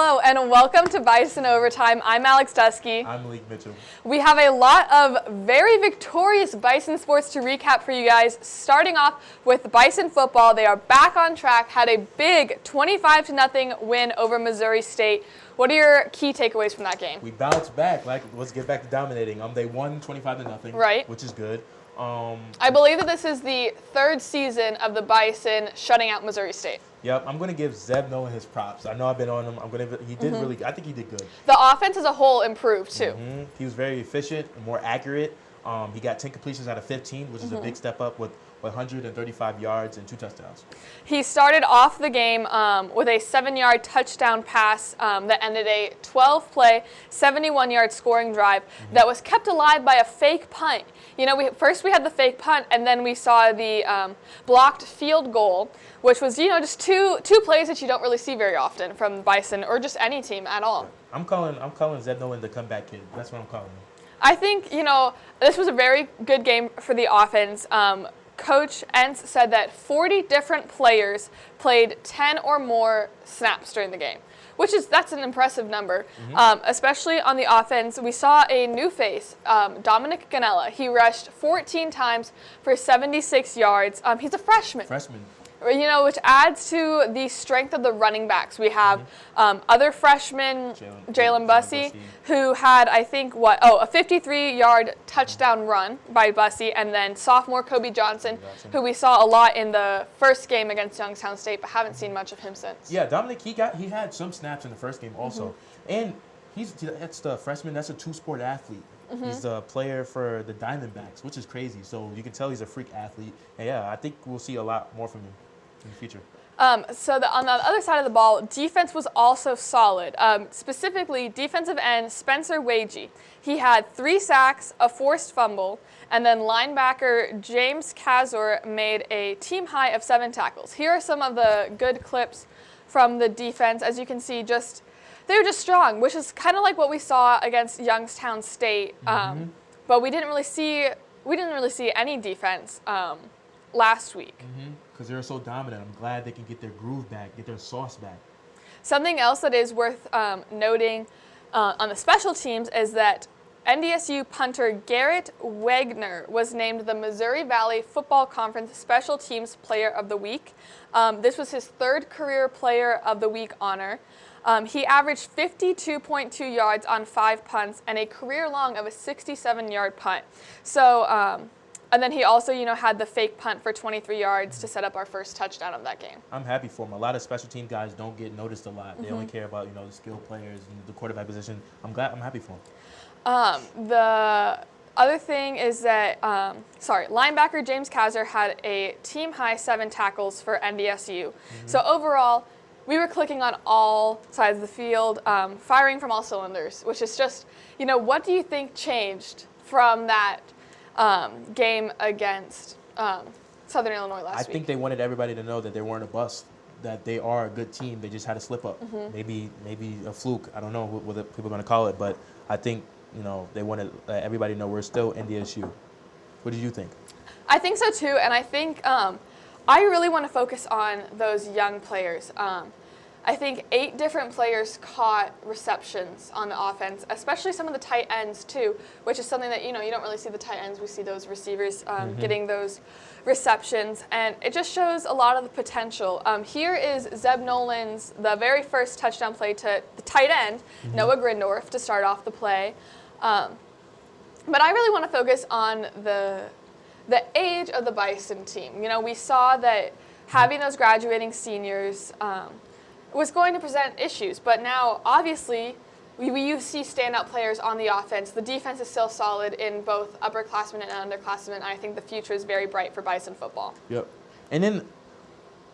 Hello and welcome to Bison Overtime. I'm Alex Dusky. I'm Malik Mitchell. We have a lot of very victorious Bison sports to recap for you guys. Starting off with Bison Football. They are back on track, had a big 25-0 win over Missouri State. What are your key takeaways from that game? We bounced back. Let's get back to dominating. They won 25-0, right? Which is good. I believe that this is the third season of the Bison shutting out Missouri State. Yep, I'm gonna give Zeb Nolan his props. I know I've been on him. He did really. I think he did good. The offense as a whole improved too. He was very efficient and more accurate. He got 10 completions out of 15, which is a big step up with 135 yards and 2 touchdowns. He started off the game with a 7-yard touchdown pass that ended a 12-play, 71-yard scoring drive that was kept alive by a fake punt. You know, first we had the fake punt, and then we saw the blocked field goal, which was, just two plays that you don't really see very often from Bison or just any team at all. I'm calling Zeb Nolan the comeback kid. That's what I'm calling him. I think, this was a very good game for the offense. Coach Entz said that 40 different players played 10 or more snaps during the game, that's an impressive number, especially on the offense. We saw a new face, Dominic Ganella. He rushed 14 times for 76 yards. He's a freshman. Which adds to the strength of the running backs. We have other freshmen, Jalen Bussey, who had, I think, a 53-yard touchdown run by Bussey, and then sophomore Kobe Johnson, who we saw a lot in the first game against Youngstown State, but haven't seen much of him since. Yeah, Dominic, he had some snaps in the first game also, and that's the freshman. That's a two-sport athlete. He's the player for the Diamondbacks, which is crazy. So you can tell he's a freak athlete. And yeah, I think we'll see a lot more from him in the future. On the other side of the ball, defense was also solid. Specifically, defensive end Spencer Wagee. He had 3 sacks, a forced fumble, and then linebacker James Kazor made a team high of 7 tackles. Here are some of the good clips from the defense. As you can see, they were just strong, which is kind of like what we saw against Youngstown State. But we didn't really see any defense last week. Because they're so dominant. I'm glad they can get their groove back, get their sauce back. Something else that is worth noting on the special teams is that NDSU punter Garrett Wagner was named the Missouri Valley Football Conference Special Teams Player of the Week. This was his 3rd career Player of the Week honor. He averaged 52.2 yards on 5 punts and a career long of a 67-yard punt. So, and then he also, had the fake punt for 23 yards to set up our first touchdown of that game. I'm happy for him. A lot of special team guys don't get noticed a lot. They only care about, the skill players and the quarterback position. I'm happy for him. The other thing is that, linebacker James Kazor had a team-high 7 tackles for NDSU. So overall, we were clicking on all sides of the field, firing from all cylinders, which is just, what do you think changed from that game against Southern Illinois last week? I think they wanted everybody to know that they weren't a bust, that they are a good team. They just had a slip up, maybe a fluke. I don't know what people are going to call it, but I think they wanted everybody to know we're still NDSU. What did you think? I think so too, and I think I really want to focus on those young players. I think 8 different players caught receptions on the offense, especially some of the tight ends too, which is something that, you don't really see the tight ends. We see those receivers getting those receptions, and it just shows a lot of the potential. Here is Zeb Nolan's, the very first touchdown play to the tight end, Noah Grindorf, to start off the play. But I really want to focus on the age of the Bison team. We saw that having those graduating seniors was going to present issues, but now obviously we see standout players on the offense. The defense is still solid in both upperclassmen and underclassmen, and I think the future is very bright for Bison football. Yep. And then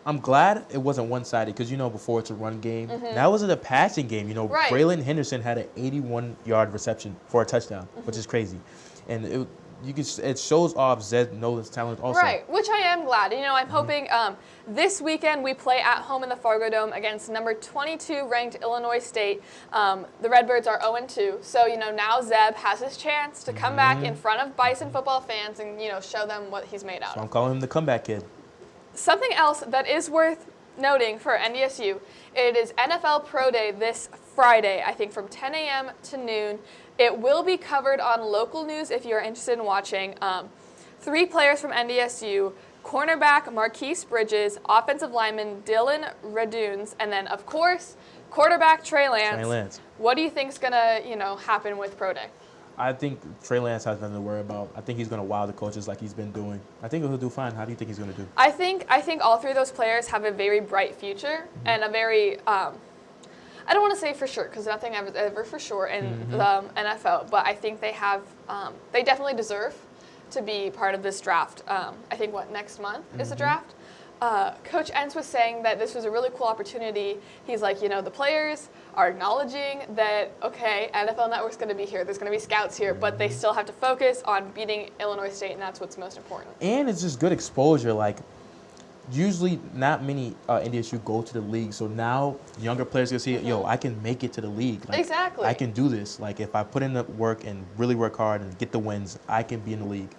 I'm glad it wasn't one-sided because, before it's a run game. Now was it a passing game? Right. Braylon Henderson had an 81-yard reception for a touchdown, which is crazy. And it shows off Zeb Nolan's talent also. Right, which I am glad. I'm hoping this weekend we play at home in the Fargo Dome against number 22 ranked Illinois State. The Redbirds are 0-2, so now Zeb has his chance to come back in front of Bison football fans and show them what he's made out of. So I'm calling him the comeback kid. Something else that is worth noting for NDSU, it is NFL Pro Day this Friday, I think from 10 a.m. to noon. It will be covered on local news if you're interested in watching. 3 players from NDSU, cornerback Marquise Bridges, offensive lineman Dylan Radunes, and then, of course, quarterback Trey Lance. What do you think is going to, happen with Pro Day? I think Trey Lance has nothing to worry about. I think he's going to wow the coaches like he's been doing. I think he'll do fine. How do you think he's going to do? I think all 3 of those players have a very bright future and a very I don't want to say for sure because nothing ever for sure in the NFL, but I think they have they definitely deserve to be part of this draft. I think next month is the draft. Coach Entz was saying that this was a really cool opportunity. He's like, the players are acknowledging that, okay, NFL Network's going to be here. There's going to be scouts here, but they still have to focus on beating Illinois State, and that's what's most important. And it's just good exposure. Like, usually not many NDSU go to the league, so now younger players can see, I can make it to the league. Like, exactly. I can do this. Like, if I put in the work and really work hard and get the wins, I can be in the league.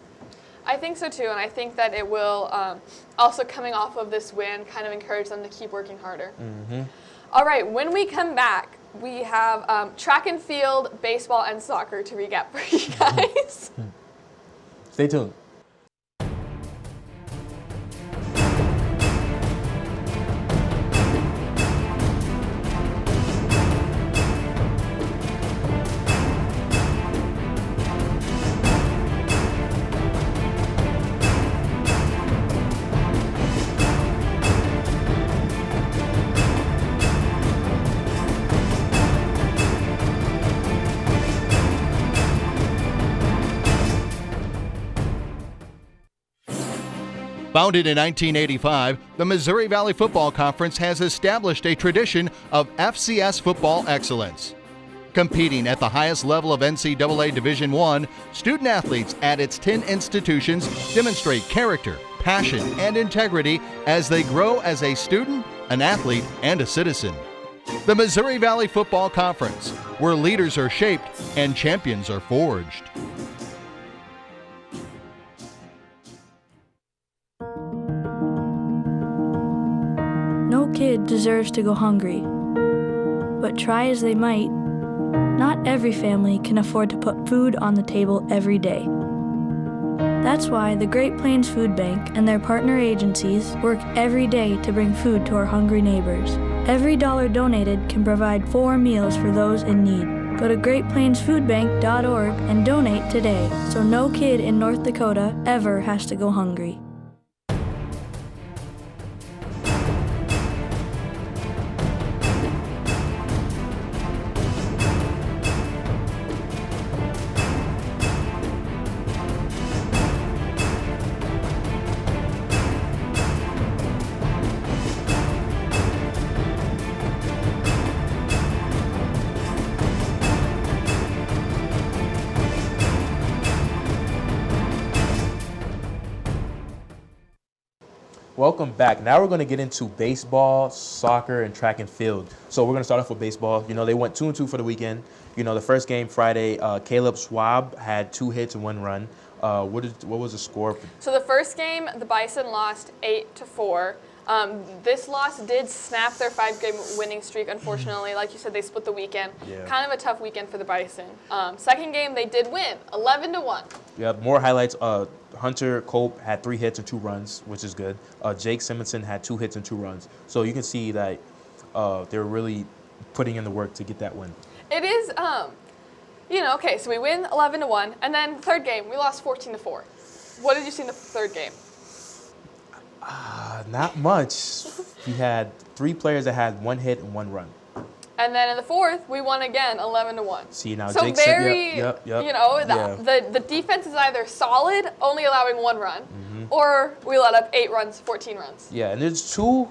I think so too, and I think that it will also, coming off of this win, kind of encourage them to keep working harder. All right, when we come back, we have track and field, baseball, and soccer to recap for you guys. Stay tuned. Founded in 1985, the Missouri Valley Football Conference has established a tradition of FCS football excellence. Competing at the highest level of NCAA Division I, student-athletes at its 10 institutions demonstrate character, passion, and integrity as they grow as a student, an athlete, and a citizen. The Missouri Valley Football Conference, where leaders are shaped and champions are forged. No kid deserves to go hungry, but try as they might, not every family can afford to put food on the table every day. That's why the Great Plains Food Bank and their partner agencies work every day to bring food to our hungry neighbors. Every dollar donated can provide 4 meals for those in need. Go to greatplainsfoodbank.org and donate today so no kid in North Dakota ever has to go hungry. Welcome back. Now we're going to get into baseball, soccer, and track and field. So we're going to start off with baseball. They went 2-2 for the weekend. The first game Friday, Caleb Schwab had 2 hits and 1 run. What was the score? So the first game, the Bison lost 8-4. This loss did snap their 5-game winning streak, unfortunately. Like you said, they split the weekend. Yeah. Kind of a tough weekend for the Bison. Second game, they did win, 11-1. Yeah, more highlights. Hunter Cope had 3 hits and 2 runs, which is good. Jake Simonson had 2 hits and 2 runs. So you can see that they're really putting in the work to get that win. It is, okay, so we win 11-1, and then the third game, we lost 14-4. What did you see in the third game? Not much. We had 3 players that had 1 hit and 1 run. And then in the fourth, we won again, 11-1. See, now so Jake very, yep. The defense is either solid, only allowing 1 run, or we let up 8 runs, 14 runs. Yeah, and there's 2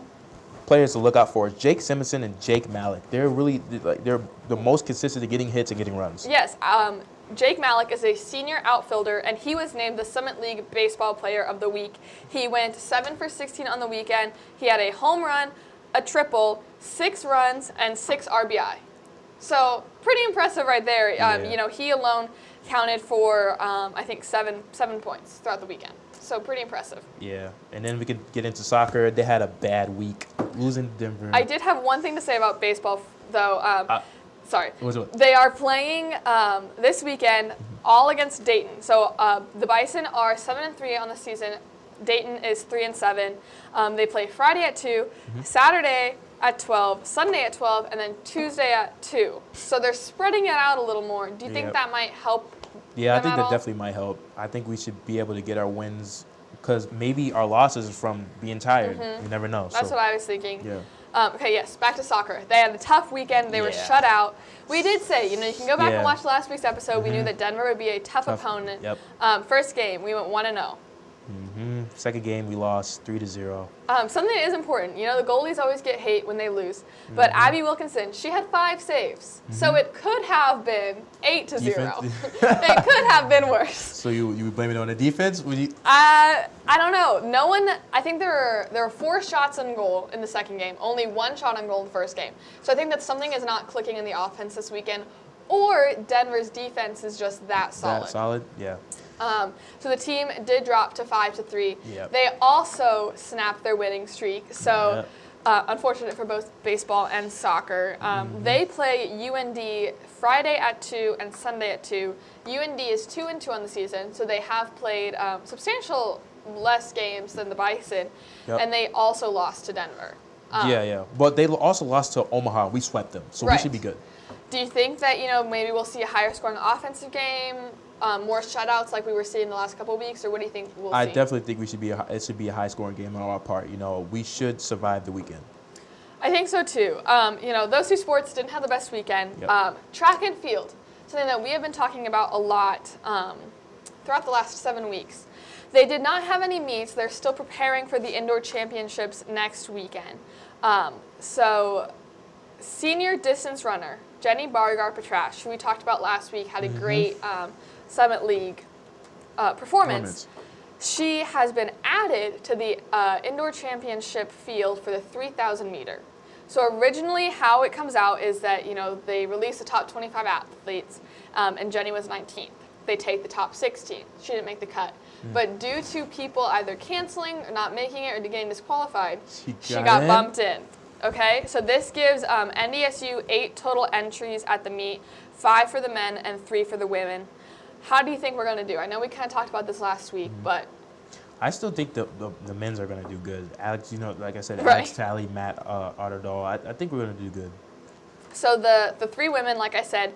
players to look out for: Jake Simonson and Jake Malik. They're really they're the most consistent at getting hits and getting runs. Yes, Jake Malik is a senior outfielder, and he was named the Summit League Baseball Player of the Week. He went 7 for 16 on the weekend. He had a home run, a triple, 6 runs, and 6 RBI. So pretty impressive right there. He alone counted for, I think, 7 points throughout the weekend. So pretty impressive. Yeah, and then we can get into soccer. They had a bad week. losing Denver. I did have one thing to say about baseball, though. Sorry. What? They are playing this weekend all against Dayton. So the Bison are 7-3 on the season. Dayton is 3-7. They play Friday at 2, Saturday at 12, Sunday at 12, and then Tuesday at 2. So they're spreading it out a little more. Do you think that might help? Yeah, I think that all? definitely might help. I think we should be able to get our wins because maybe our losses is from being tired. You never know. That's what I was thinking. Yeah. Okay, yes, back to soccer. They had a tough weekend. They were shut out. We did say, you can go back and watch last week's episode. We knew that Denver would be a tough opponent. Yep. First game, we went 1-0. Second game, we lost 3-0. Something that is important. The goalies always get hate when they lose. But Abby Wilkinson, she had 5 saves. So it could have been 8-0. It could have been worse. So you blame it on the defense? I don't know. I think there were 4 shots on goal in the second game. Only 1 shot on goal in the first game. So I think that something is not clicking in the offense this weekend. Or Denver's defense is just that solid. That solid? Yeah. So the team did drop to 5-3. Yep. They also snapped their winning streak. So unfortunate for both baseball and soccer. They play UND Friday at 2 and Sunday at 2. UND is 2-2 on the season, so they have played substantial less games than the Bison, and they also lost to Denver. But they also lost to Omaha. We swept them, so we should be good. Do you think that maybe we'll see a higher scoring offensive game? More shutouts like we were seeing the last couple of weeks, or what do you think we'll see? I definitely think it should be a high-scoring game on our part. We should survive the weekend. I think so too. Those 2 sports didn't have the best weekend. Track and field, something that we have been talking about a lot throughout the last 7 weeks. They did not have any meets. They're still preparing for the indoor championships next weekend. So, senior distance runner Jenny Bargar-Petrash, who we talked about last week, had a great Summit League performance. She has been added to the indoor championship field for the 3,000 meter. So originally how it comes out is that, they release the top 25 athletes, and Jenny was 19th. They take the top 16. She didn't make the cut. But due to people either canceling or not making it or getting disqualified, she got bumped in. Okay, so this gives NDSU 8 total entries at the meet, 5 for the men and 3 for the women. How do you think we're going to do? I know we kind of talked about this last week, but I still think the men's are going to do good. Alex, like I said, Alex Talley, Matt Otterdahl, I think we're going to do good. So the 3 women, like I said,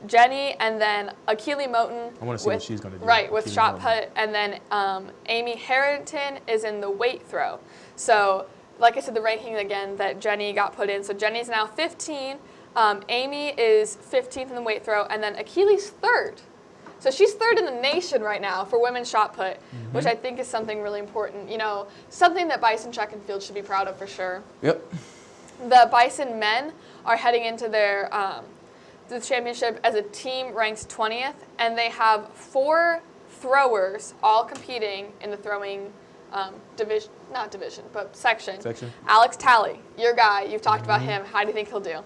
Jenny and then Akili Moten. I want to see what she's going to do. Right, with shot put. And then Amy Harrington is in the weight throw. So, like I said, the ranking again that Jenny got put in. So Jenny's now 15. Amy is 15th in the weight throw. And then Akili's 3rd. So she's 3rd in the nation right now for women's shot put, which I think is something really important. Something that Bison Track and Field should be proud of for sure. Yep. The Bison men are heading into their the championship as a team ranked 20th, and they have 4 throwers all competing in the throwing section. Alex Talley, your guy, you've talked about him. How do you think he'll do?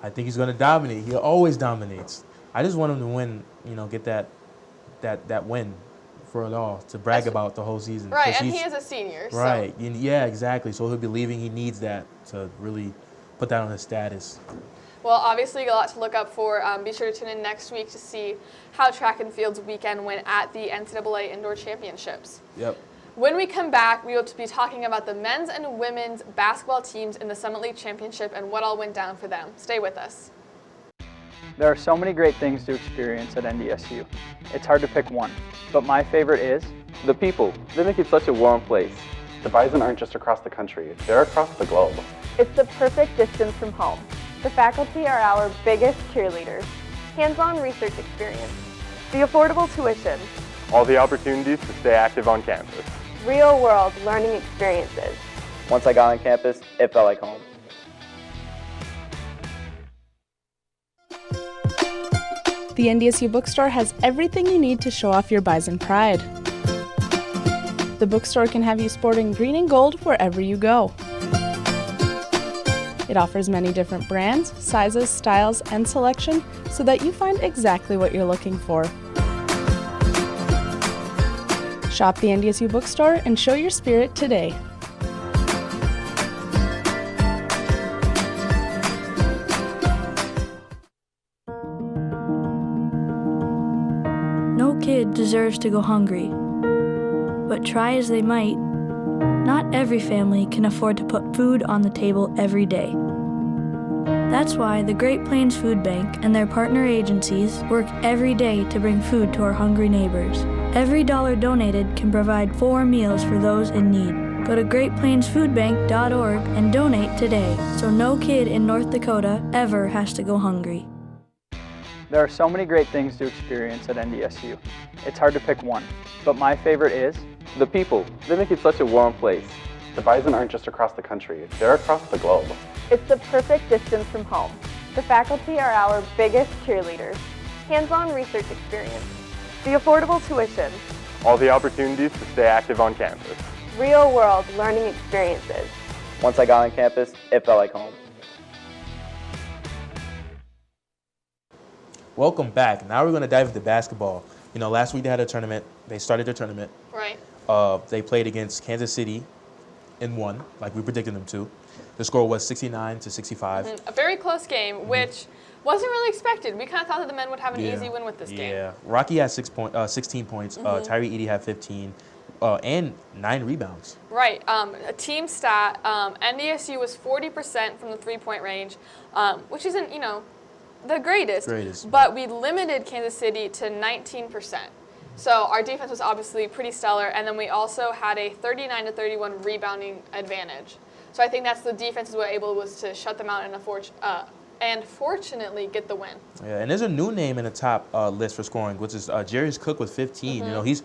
I think he's going to dominate. He always dominates. I just want him to win, get that win for it all, to brag about the whole season. Right, and he is a senior. Right, so. Yeah, exactly. So he'll be leaving. He needs that to really put that on his status. Well, obviously, a lot to look up for. Be sure to tune in next week to see how track and field's weekend went at the NCAA Indoor Championships. Yep. When we come back, we will be talking about the men's and women's basketball teams in the Summit League Championship and what all went down for them. Stay with us. There are so many great things to experience at NDSU. It's hard to pick one, but my favorite is the people. They make it such a warm place. The Bison aren't just across the country, they're across the globe. It's the perfect distance from home. The faculty are our biggest cheerleaders. Hands-on research experience. The affordable tuition. All the opportunities to stay active on campus. Real-world learning experiences. Once I got on campus, it felt like home. The NDSU bookstore has everything you need to show off your Bison pride. The bookstore can have you sporting green and gold wherever you go. It offers many different brands, sizes, styles, and selection so that you find exactly what you're looking for. Shop the NDSU bookstore and show your spirit today. kid deserves to go hungry. But try as they might, not every family can afford to put food on the table every day. That's why the Great Plains Food Bank and their partner agencies work every day to bring food to our hungry neighbors. Every dollar donated can provide 4 meals for those in need. Go to greatplainsfoodbank.org and donate today so no kid in North Dakota ever has to go hungry. There are so many great things to experience at NDSU. It's hard to pick one, but my favorite is The people, they make it such a warm place. The Bison aren't just across the country, they're across the globe. It's the perfect distance from home. The faculty are our biggest cheerleaders. Hands-on research experience. The affordable tuition. All the opportunities to stay active on campus. Real-world learning experiences. Once I got on campus, it felt like home. Welcome back. Now we're going to dive into basketball. You know, last week they had a tournament. They started their tournament. Right. They played against Kansas City and won, like we predicted them to. The score was 69-65. A very close game, which wasn't really expected. We kind of thought that the men would have an easy win with this game. Yeah. Rocky had 16 points. Tyree Edey had 15 and 9 rebounds. Right. A team stat, NDSU was 40% from the three-point range, which isn't, the greatest. But we limited Kansas City to 19%. So our defense was obviously pretty stellar, and then we also had a 39-31 rebounding advantage. So I think that's the defense were able to shut them out and fortunately get the win. Yeah, and there's a new name in the top list for scoring, which is Jarius Cook with 15. You know, he's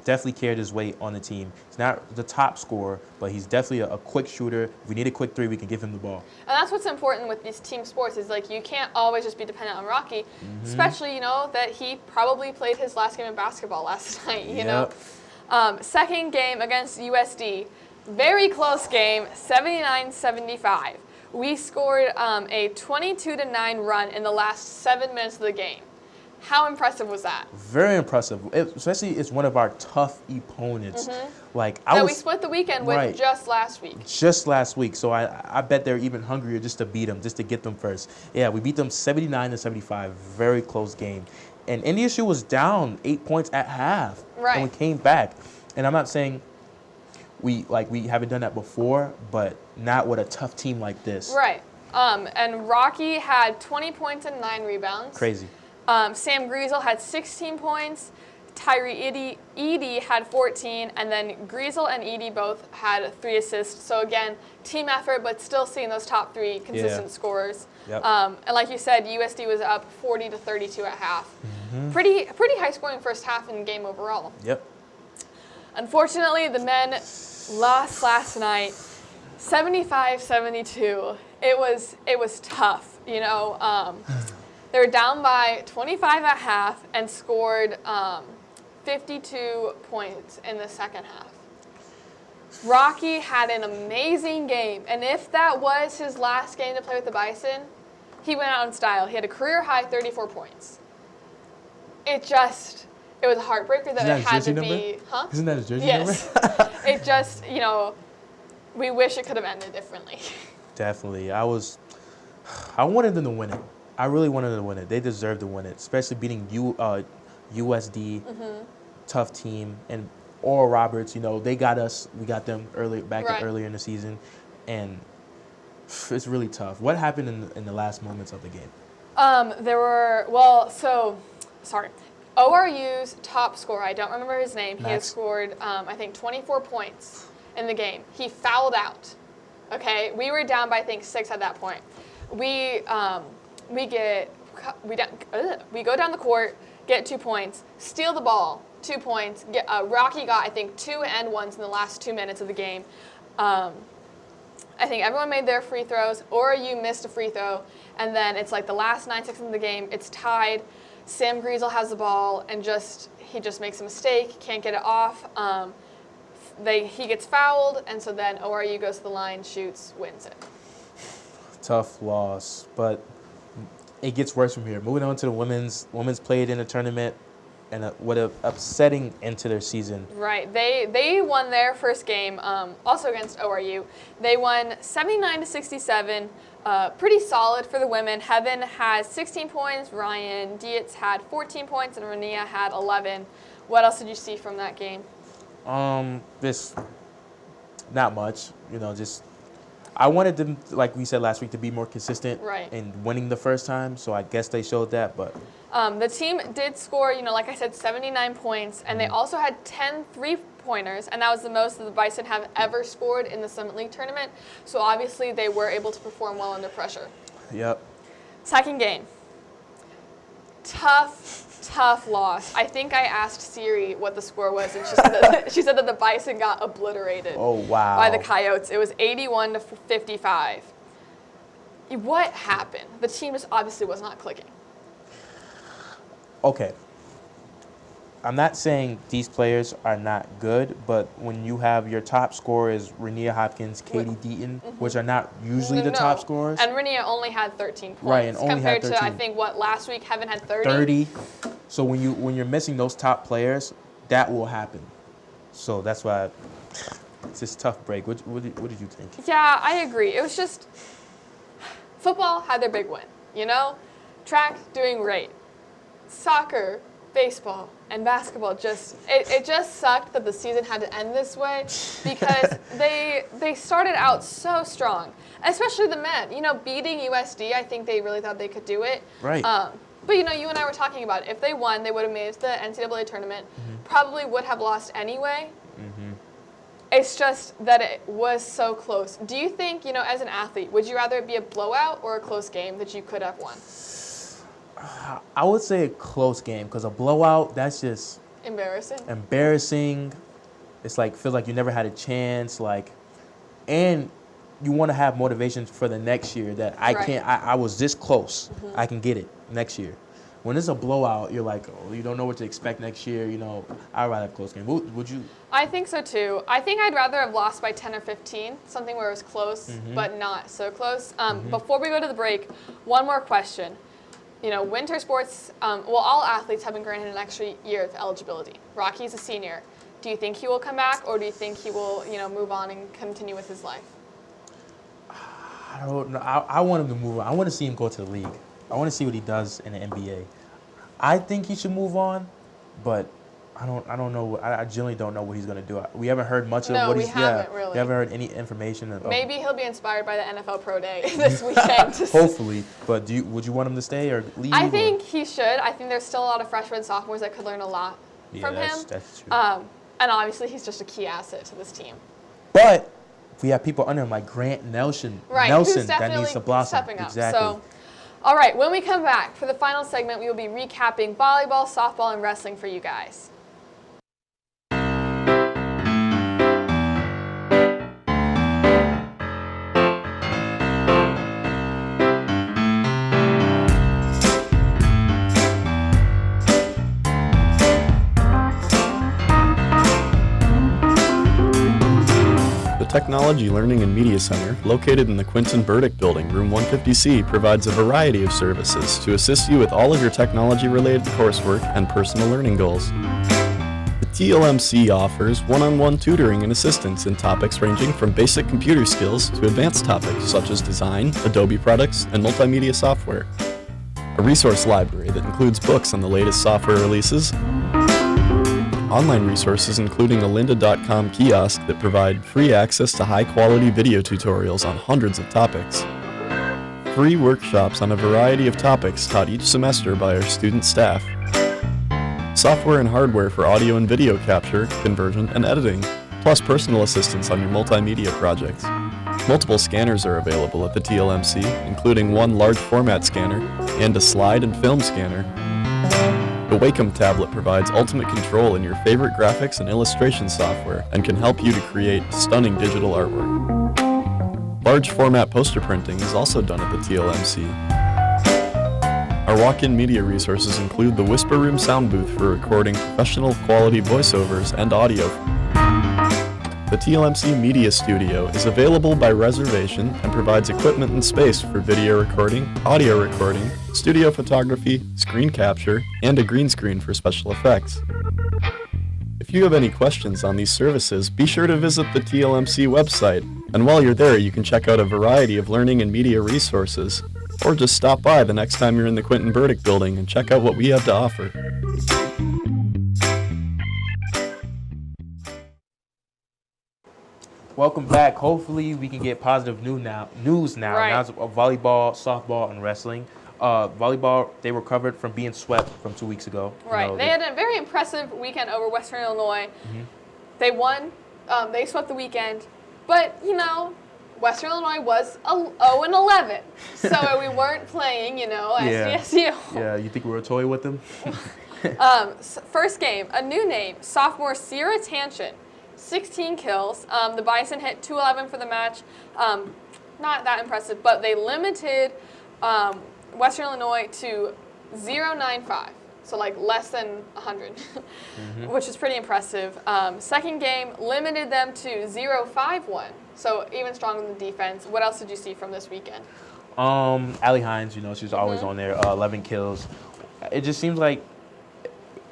definitely carried his weight on the team. He's not the top scorer, but he's definitely a quick shooter. If we need a quick three, we can give him the ball. And that's what's important with these team sports is you can't always just be dependent on Rocky, especially that he probably played his last game of basketball last night. You know, second game against USD, very close game, 79-75. We scored a 22-9 run in the last 7 minutes of the game. How impressive was that? Very impressive, especially it's one of our tough opponents. We split the weekend with just last week. So I bet they're even hungrier just to beat them, just to get them first. Yeah, we beat them 79-75, very close game. And NDSU was down 8 points at half. Right. And we came back. And I'm not saying we haven't done that before, but not with a tough team like this. Right. And Rocky had 20 points and 9 rebounds. Crazy. Sam Griesel had 16 points. Tyree Edey had 14, and then Griesel and Edey both had 3 assists. So again, team effort, but still seeing those top 3 consistent scorers. Yep. And like you said, USD was up 40-32 at half. Pretty high scoring first half in the game overall. Yep. Unfortunately, the men lost last night, 75-72. It was tough, They were down by 25 at half and scored 52 points in the second half. Rocky had an amazing game, and if that was his last game to play with the Bison, he went out in style. He had a career-high 34 points. It was a heartbreaker that it had to be. Huh? Isn't that his jersey number? Yes. It just, we wish it could have ended differently. Definitely. I wanted them to win it. I really wanted them to win it. They deserve to win it, especially beating USD, tough team, and Oral Roberts. They got us. We got them earlier in the season, and it's really tough. What happened in the last moments of the game? ORU's top scorer, I don't remember his name. Max. He had scored, I think, 24 points in the game. He fouled out. Okay, we were down by I think 6 at that point. We go down the court, get 2 points, steal the ball, 2 points. Rocky got I think 2 and 1s in the last 2 minutes of the game. I think everyone made their free throws. ORU missed a free throw, and then it's the last 9 seconds of the game. It's tied. Sam Griesel has the ball, and he just makes a mistake, can't get it off. He gets fouled, and so then ORU goes to the line, shoots, wins it. Tough loss, but it gets worse from here. Moving on to the women's played in the tournament, and what a upsetting end to their season. Right. They won their first game, also against ORU. They won 79-67. Pretty solid for the women. Heaven has 16 points. Ryan Dietz had 14 points, and Rania had 11. What else did you see from that game? This, not much. I wanted them, like we said last week, to be more consistent in winning the first time. So I guess they showed that, but. The team did score, like I said, 79 points, and they also had 10 three-pointers, and that was the most that the Bison have ever scored in the Summit League tournament. So obviously they were able to perform well under pressure. Yep. Second game. Tough loss. I think I asked Siri what the score was, and she said that the Bison got obliterated. Oh, wow. By the Coyotes. It was 81-55. What happened? The team just obviously was not clicking. Okay. I'm not saying these players are not good, but when you have your top scorers, Rania Hopkins, Katie Deaton, which are not usually the top scorers. And Rania only had 13 points. Right, and only compared had 13. to, I think, last week, Heaven had 30? 30. So when you're missing those top players, that will happen. So that's why it's this tough break. What did you think? Yeah, I agree. It was just football had their big win, Track doing great. Soccer, baseball, and basketball it just sucked that the season had to end this way because they started out so strong, especially the men. Beating USD, I think they really thought they could do it. Right. But you and I were talking about it. If they won, they would have made it to the NCAA tournament. Probably would have lost anyway. It's just that it was so close. Do you think, as an athlete, would you rather it be a blowout or a close game that you could have won? I would say a close game because a blowout, that's just embarrassing. It's feels like you never had a chance. And you want to have motivation for the next year that I was this close. I can get it next year. When it's a blowout, you're like, oh, you don't know what to expect next year. I'd rather have a close game. Would you? I think so too. I think I'd rather have lost by 10 or 15, something where it was close but not so close. Before we go to the break, one more question. Winter sports, all athletes have been granted an extra year of eligibility. Rocky's a senior. Do you think he will come back, or do you think he will, move on and continue with his life? I don't know. I want him to move on. I want to see him go to the league. I want to see what he does in the NBA. I think he should move on, but I don't know. I genuinely don't know what he's going to do. We haven't heard much of what he's. Really. We haven't heard any information. Maybe he'll be inspired by the NFL Pro Day this weekend. Hopefully, but would you want him to stay or leave? I think he should. I think there's still a lot of freshmen and sophomores that could learn a lot from him. That's true. And obviously, he's just a key asset to this team. But we have people under him like Grant Nelson. Who's that needs to blossom. Stepping up. Exactly. So, all right, when we come back for the final segment, we will be recapping volleyball, softball, and wrestling for you guys. Technology Learning and Media Center, located in the Quinton Burdick Building, room 150C, provides a variety of services to assist you with all of your technology-related coursework and personal learning goals. The TLMC offers one-on-one tutoring and assistance in topics ranging from basic computer skills to advanced topics such as design, Adobe products, and multimedia software. A resource library that includes books on the latest software releases, online resources including a lynda.com kiosk that provide free access to high-quality video tutorials on hundreds of topics. Free workshops on a variety of topics taught each semester by our student staff. Software and hardware for audio and video capture, conversion, and editing, plus personal assistance on your multimedia projects. Multiple scanners are available at the TLMC, including one large format scanner and a slide and film scanner. The Wacom tablet provides ultimate control in your favorite graphics and illustration software and can help you to create stunning digital artwork. Large format poster printing is also done at the TLMC. Our walk-in media resources include the Whisper Room sound booth for recording professional quality voiceovers and audio. The TLMC Media Studio is available by reservation and provides equipment and space for video recording, audio recording, studio photography, screen capture, and a green screen for special effects. If you have any questions on these services, be sure to visit the TLMC website, and while you're there you can check out a variety of learning and media resources, or just stop by the next time you're in the Quentin Burdick building and check out what we have to offer. Welcome back. Hopefully we can get positive news now. Right. Now it's volleyball, softball, and wrestling. Volleyball, they recovered from being swept from 2 weeks ago. Right. They had a very impressive weekend over Western Illinois. They won. They swept the weekend. But, Western Illinois was 0-11. So we weren't playing, SDSU. Yeah, you think we were a toy with them? First game, a new name, sophomore Sierra Tanchin. 16 kills. The Bison hit 211 for the match. Not that impressive, but they limited Western Illinois to 0.95, so like less than 100, which is pretty impressive. Second game limited them to 0.51, so even stronger than the defense. What else did you see from this weekend? Allie Hines, she's always on there, 11 kills. It just seems like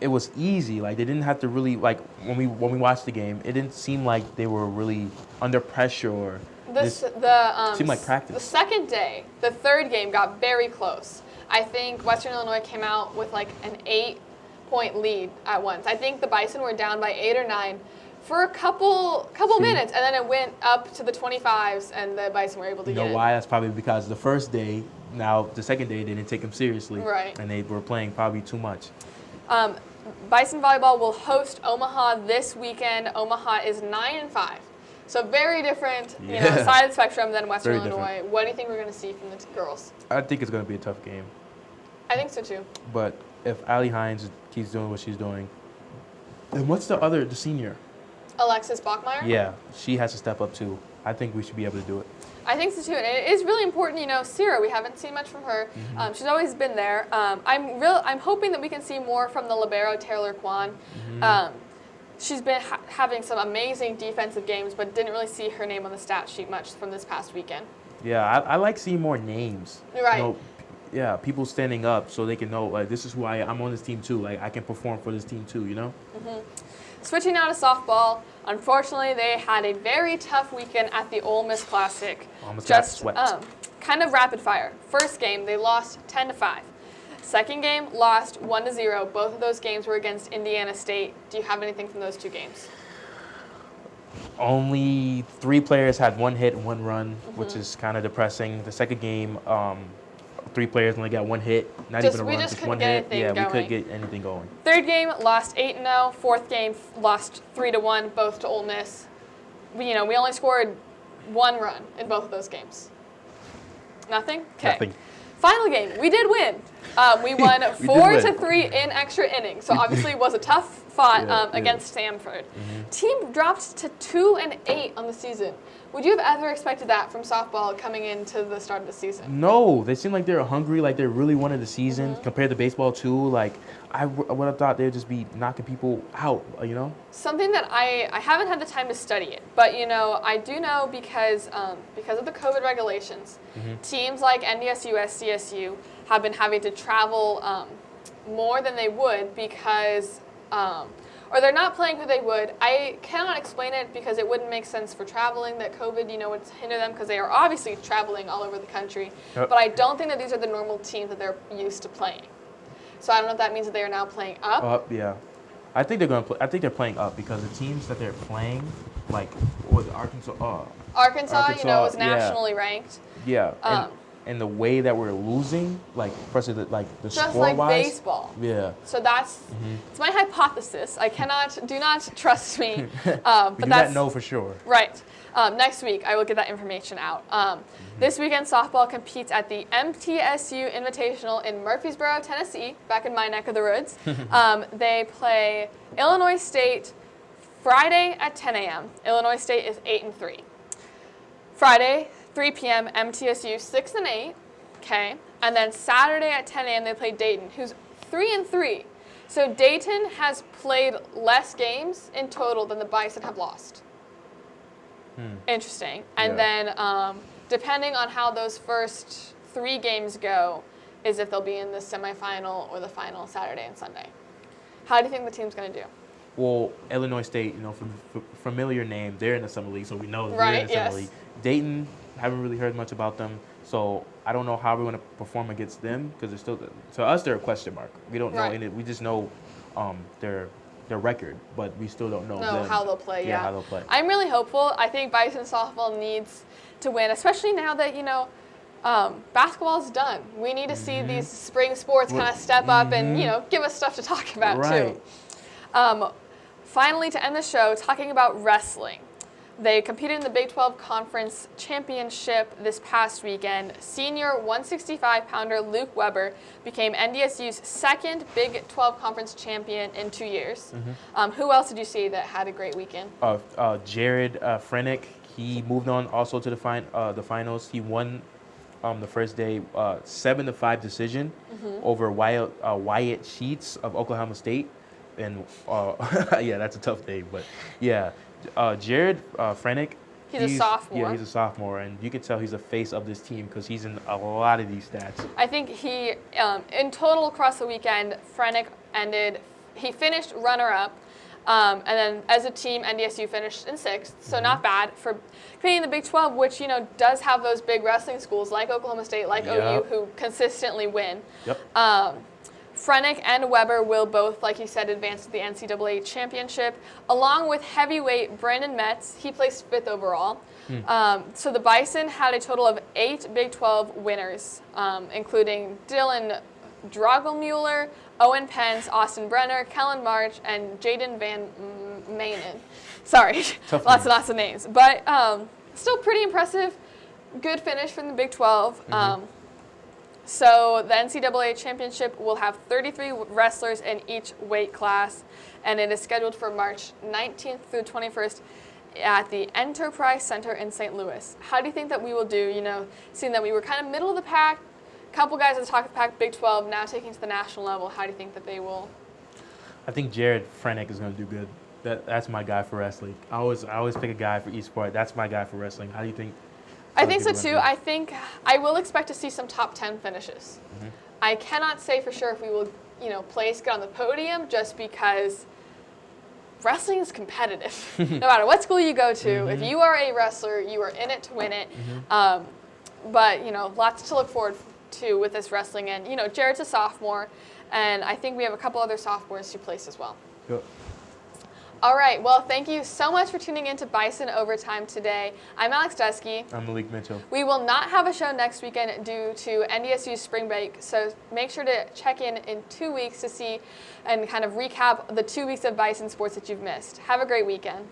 it was easy. Like they didn't have to really when we watched the game, it didn't seem like they were really under pressure or seemed like practice. The second day, the third game got very close. I think Western Illinois came out with like an 8-point lead at once. I think the Bison were down by 8 or 9 for a couple minutes, and then it went up to the 25s, and the Bison were able to get it. You know why? That's probably because the first day, now the second day, they didn't take them seriously, right? And they were playing probably too much. Bison Volleyball will host Omaha this weekend. Omaha is 9-5. So very different side of the spectrum than Western Illinois. What do you think we're going to see from the girls? I think it's going to be a tough game. I think so too. But if Allie Hines keeps doing what she's doing, then what's the senior? Alexis Bachmeyer? Yeah, she has to step up too. I think we should be able to do it. I think so too, and it is really important. Sierra, we haven't seen much from her. She's always been there. I'm hoping that we can see more from the libero Taylor Kwan. She's been having some amazing defensive games, but didn't really see her name on the stat sheet much from this past weekend. Yeah, I like seeing more names. Right. People standing up so they can know, like, this is who I'm on this team too. Like, I can perform for this team too, Switching now to softball. Unfortunately, they had a very tough weekend at the Ole Miss Classic. Almost got swept. Kind of rapid fire. First game, they lost 10-5. Second game, lost 1-0. Both of those games were against Indiana State. Do you have anything from those two games? Only 3 players had 1 hit and 1 run, which is kind of depressing. The second game, 3 players only got 1 hit, not even a run, just 1 hit. Yeah, we couldn't get anything going. Third game, lost 8-0. Fourth game, lost 3-1, both to Ole Miss. We only scored 1 run in both of those games. Nothing? Okay. Nothing. Final game, we did win. We won 4-3 in extra innings, so obviously it was a tough fought against Stanford. Team dropped to 2-8 on the season. Would you have ever expected that from softball coming into the start of the season? No, they seem like they're hungry, like they really wanted the season compared to baseball too. Like I would have thought they'd just be knocking people out, Something that I haven't had the time to study it, but I do know because of the COVID regulations, teams like NDSU, SDSU have been having to travel more than they would because. Or they're not playing who they would. I cannot explain it because it wouldn't make sense for traveling, that COVID, would hinder them because they are obviously traveling all over the country. Yep. But I don't think that these are the normal teams that they're used to playing. So I don't know if that means that they are now playing up. Up, yeah. I think they're going to play. I think they're playing up because the teams that they're playing, like Arkansas. Arkansas, was nationally ranked. Yeah. And the way that we're losing, especially the just score-wise. Like baseball. Yeah. So that's it's my hypothesis. Do not trust me. But but that's know for sure. Right. Next week, I will get that information out. This weekend, softball competes at the MTSU Invitational in Murfreesboro, Tennessee, back in my neck of the woods. They play Illinois State Friday at 10 a.m. Illinois State is 8-3. Friday, 3 p.m., MTSU 6-8, okay? And then Saturday at 10 a.m., they play Dayton, who's 3-3. So Dayton has played less games in total than the Bison have lost. Interesting. And Yeah. then depending on how those first 3 games go is if they'll be in the semifinal or the final Saturday and Sunday. How do you think the team's going to do? Well, Illinois State, from familiar name, they're in the Summer League, so we know they're Right, in the Summer yes. League. Dayton, haven't really heard much about them, so I don't know how we're going to perform against them because they're still, to us, they're a question mark. We don't know, Right. we just know their record, but we still don't know them. How they'll play, yeah. How they'll play. I'm really hopeful. I think Bison softball needs to win, especially now that, basketball's done. We need to see these spring sports kind of step up and, give us stuff to talk about, Right. too. Finally, to end the show, talking about wrestling. They competed in the Big 12 Conference Championship this past weekend. Senior 165-pounder Luke Weber became NDSU's second Big 12 Conference champion in 2 years. Who else did you see that had a great weekend? Jared Frenick, he moved on also to the finals. He won the first day 7-5 decision over Wyatt Sheets of Oklahoma State. And yeah, that's a tough day, but yeah. Jared Frenick. He's a sophomore. Yeah, he's a sophomore, and you can tell he's the face of this team because he's in a lot of these stats. I think he, in total across the weekend, Frenick he finished runner-up, and then as a team, NDSU finished in 6th, so not bad for competing in the Big 12, which, does have those big wrestling schools like Oklahoma State, like OU, who consistently win. Yep. Frenick and Weber will both, like you said, advance to the NCAA championship, along with heavyweight Brandon Metz. He placed 5th overall. So the Bison had a total of 8 Big 12 winners, including Dylan Drogelmuller, Owen Pence, Austin Brenner, Kellen March, and Jaden Van Manen. Sorry, lots and lots of names. But still pretty impressive. Good finish from the Big 12. So the NCAA championship will have 33 wrestlers in each weight class, and it is scheduled for March 19th through 21st at the Enterprise Center in St. Louis. How do you think that we will do, seeing that we were kind of middle of the pack, a couple guys at the top of the pack, Big 12, now taking to the national level, how do you think that they will? I think Jared Frenick is going to do good. That's my guy for wrestling. I always pick a guy for each sport. That's my guy for wrestling. How do you think? I think so too. I think I will expect to see some top 10 finishes. I cannot say for sure if we will, get on the podium just because wrestling is competitive. No matter what school you go to, if you are a wrestler, you are in it to win it. But, lots to look forward to with this wrestling. And, Jared's a sophomore, and I think we have a couple other sophomores to place as well. Yep. All right. Well, thank you so much for tuning in to Bison Overtime today. I'm Alex Dusky. I'm Malik Mitchell. We will not have a show next weekend due to NDSU's spring break, so make sure to check in 2 weeks to see and kind of recap the 2 weeks of Bison sports that you've missed. Have a great weekend.